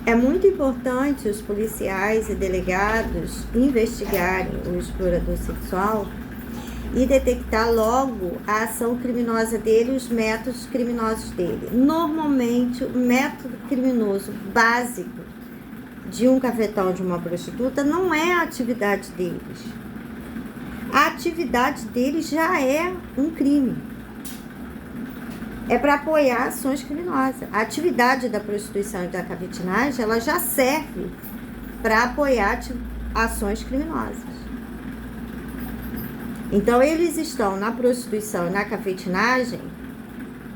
É muito importante os policiais e delegados investigarem o explorador sexual e detectar logo a ação criminosa dele e os métodos criminosos dele. Normalmente, o método criminoso básico de um cafetão ou de uma prostituta não é a atividade deles. A atividade deles já é um crime. É para apoiar ações criminosas. A atividade da prostituição e da cafetinagem, ela já serve para apoiar ações criminosas. Então, eles estão na prostituição e na cafetinagem,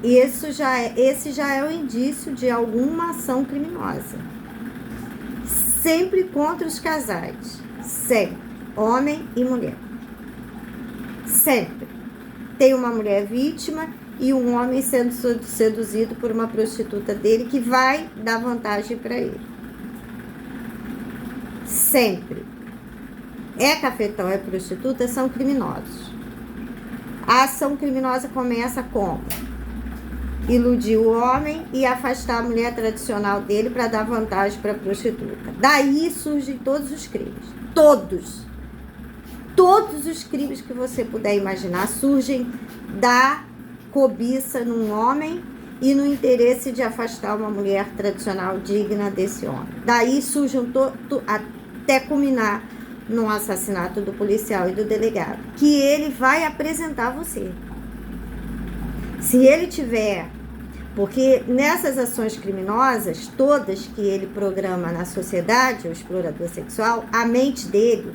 e esse já é o indício de alguma ação criminosa. Sempre contra os casais. Sempre. Homem e mulher. Sempre. Tem uma mulher vítima e um homem sendo seduzido por uma prostituta dele que vai dar vantagem para ele. Sempre. É cafetão, é prostituta, são criminosos. A ação criminosa começa como? Iludir o homem e afastar a mulher tradicional dele para dar vantagem para a prostituta. Daí surgem todos os crimes. Todos. Todos os crimes que você puder imaginar surgem da cobiça num homem e no interesse de afastar uma mulher tradicional digna desse homem. Daí surgem até culminar no assassinato do policial e do delegado, que ele vai apresentar você. Se ele tiver, porque nessas ações criminosas, todas que ele programa na sociedade, o explorador sexual, a mente dele,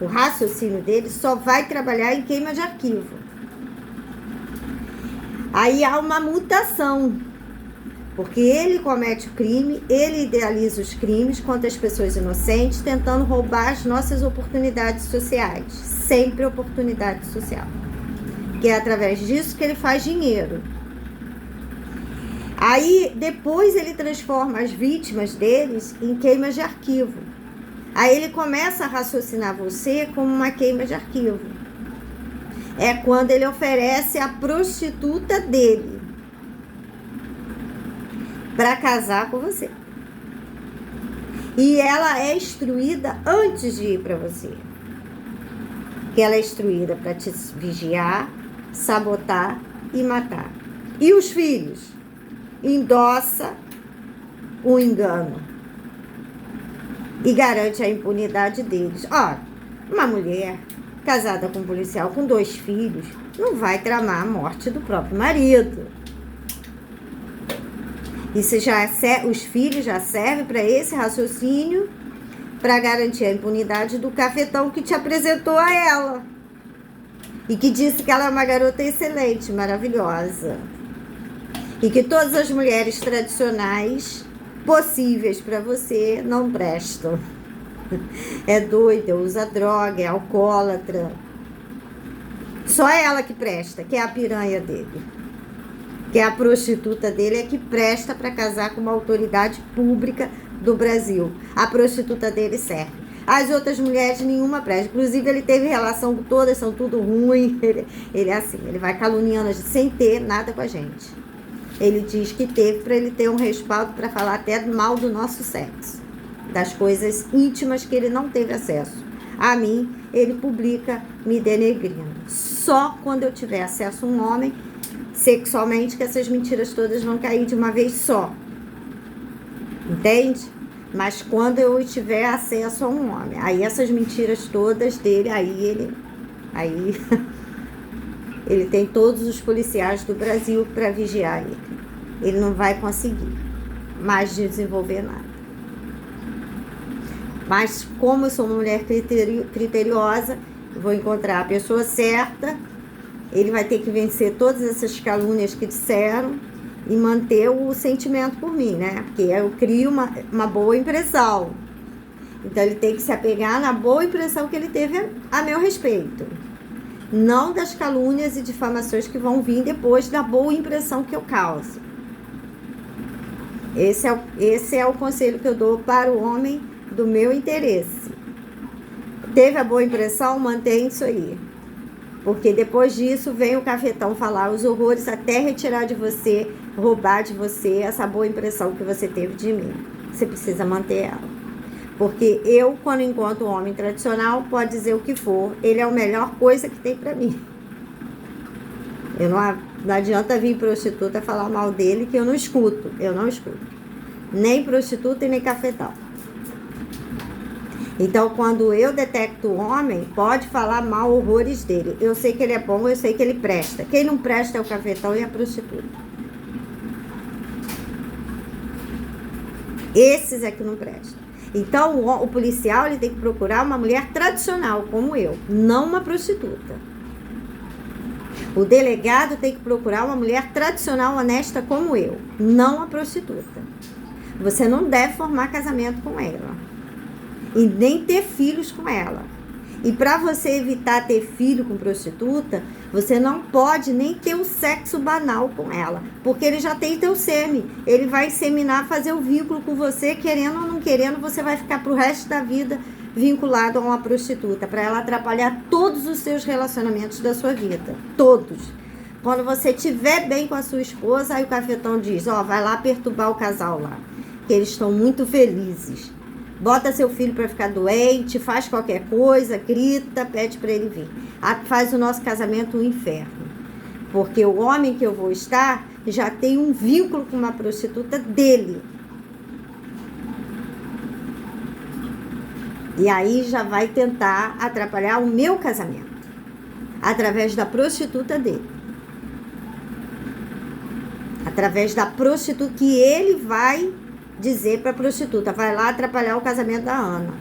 o raciocínio dele só vai trabalhar em queima de arquivo. Aí há uma mutação, porque ele comete o crime, ele idealiza os crimes contra as pessoas inocentes, tentando roubar as nossas oportunidades sociais. Sempre oportunidade social. Que é através disso que ele faz dinheiro. Aí, depois ele transforma as vítimas deles em queimas de arquivo. Aí ele começa a raciocinar você como uma queima de arquivo. É quando ele oferece a prostituta dele para casar com você. E ela é instruída antes de ir para você. Que ela é instruída para te vigiar, sabotar e matar. E os filhos? Endossa o engano e garante a impunidade deles. Ora, uma mulher casada com um policial com 2 filhos não vai tramar a morte do próprio marido. Isso os filhos já servem para esse raciocínio, para garantir a impunidade do cafetão que te apresentou a ela. E que disse que ela é uma garota excelente, maravilhosa. E que todas as mulheres tradicionais possíveis para você não prestam. É doida, usa droga, é alcoólatra. Só ela que presta, que é a piranha dele. Que é a prostituta dele, é que presta para casar com uma autoridade pública do Brasil. A prostituta dele serve. As outras mulheres, nenhuma presta. Inclusive, ele teve relação com todas, são tudo ruim. Ele é assim, ele vai caluniando a gente sem ter nada com a gente. Ele diz que teve para ele ter um respaldo para falar até mal do nosso sexo. Das coisas íntimas que ele não teve acesso. A mim, ele publica me denegrindo. Só quando eu tiver acesso a um homem sexualmente que essas mentiras todas vão cair de uma vez só. Entende? Mas quando eu tiver acesso a um homem, aí essas mentiras todas dele, aí ele tem todos os policiais do Brasil para vigiar ele. Ele não vai conseguir mais desenvolver nada. Mas como eu sou uma mulher criteriosa, eu vou encontrar a pessoa certa, ele vai ter que vencer todas essas calúnias que disseram e manter o sentimento por mim, né? Porque eu crio uma boa impressão. Então ele tem que se apegar na boa impressão que ele teve a meu respeito. Não das calúnias e difamações que vão vir depois da boa impressão que eu causo. Esse é o conselho que eu dou para o homem do meu interesse. Teve a boa impressão? Mantém isso aí. Porque depois disso vem o cafetão falar os horrores até retirar de você, roubar de você essa boa impressão que você teve de mim. você precisa manter ela. Porque eu, quando encontro um homem tradicional, pode dizer o que for, ele é a melhor coisa que tem pra mim. Não adianta vir prostituta falar mal dele, que eu não escuto. Nem prostituta e nem cafetão. Então, quando eu detecto o homem, pode falar mal horrores dele. Eu sei que ele é bom, eu sei que ele presta. Quem não presta é o cafetão e a prostituta. Esses é que não prestam. Então, o policial ele tem que procurar uma mulher tradicional, como eu, não uma prostituta. O delegado tem que procurar uma mulher tradicional, honesta, como eu, não uma prostituta. Você não deve formar casamento com ela. E nem ter filhos com ela. E para você evitar ter filho com prostituta, você não pode nem ter o sexo banal com ela. Porque ele já tem teu sêmen. Ele vai inseminar, fazer o vínculo com você, querendo ou não querendo, você vai ficar pro resto da vida vinculado a uma prostituta. Para ela atrapalhar todos os seus relacionamentos da sua vida. Todos. Quando você estiver bem com a sua esposa, aí o cafetão diz, vai lá perturbar o casal lá. Que eles estão muito felizes. Bota seu filho para ficar doente, faz qualquer coisa, grita, pede para ele vir. Faz o nosso casamento um inferno. Porque o homem que eu vou estar já tem um vínculo com uma prostituta dele. E aí já vai tentar atrapalhar o meu casamento. Através da prostituta dele. Através da prostituta que ele vai dizer para a prostituta, vai lá atrapalhar o casamento da Ana.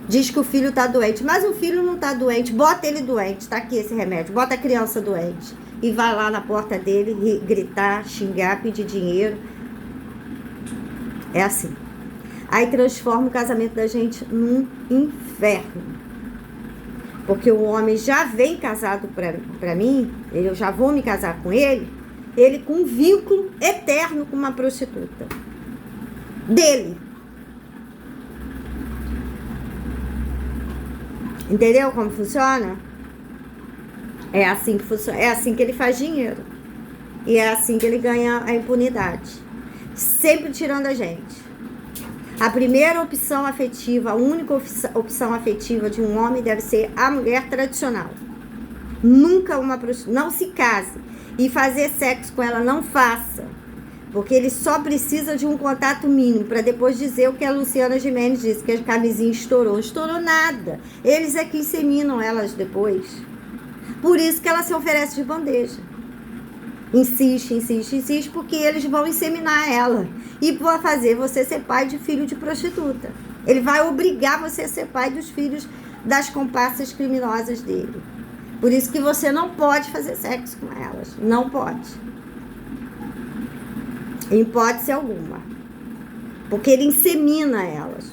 Diz que o filho está doente, mas o filho não está doente, bota ele doente, tá aqui esse remédio, bota a criança doente. E vai lá na porta dele gritar, xingar, pedir dinheiro. É assim. Aí transforma o casamento da gente num inferno. Porque o homem já vem casado para mim, eu já vou me casar com ele com um vínculo eterno com uma prostituta. Dele. Entendeu como funciona? É assim que funciona. É assim que ele faz dinheiro. E é assim que ele ganha a impunidade. Sempre tirando a gente. A primeira opção afetiva, a única opção afetiva de um homem deve ser a mulher tradicional. Nunca uma prostituta. Não se case. E fazer sexo com ela, não faça. Porque ele só precisa de um contato mínimo para depois dizer o que a Luciana Gimenez disse, que a camisinha estourou. Estourou nada. Eles é que inseminam elas depois. Por isso que ela se oferece de bandeja. Insiste, porque eles vão inseminar ela. E vai fazer você ser pai de filho de prostituta. Ele vai obrigar você a ser pai dos filhos das comparsas criminosas dele. Por isso que você não pode fazer sexo com elas. Não pode. Em hipótese alguma. Porque ele insemina elas.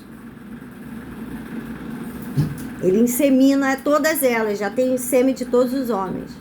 Ele insemina todas elas. Já tem o sêmen de todos os homens.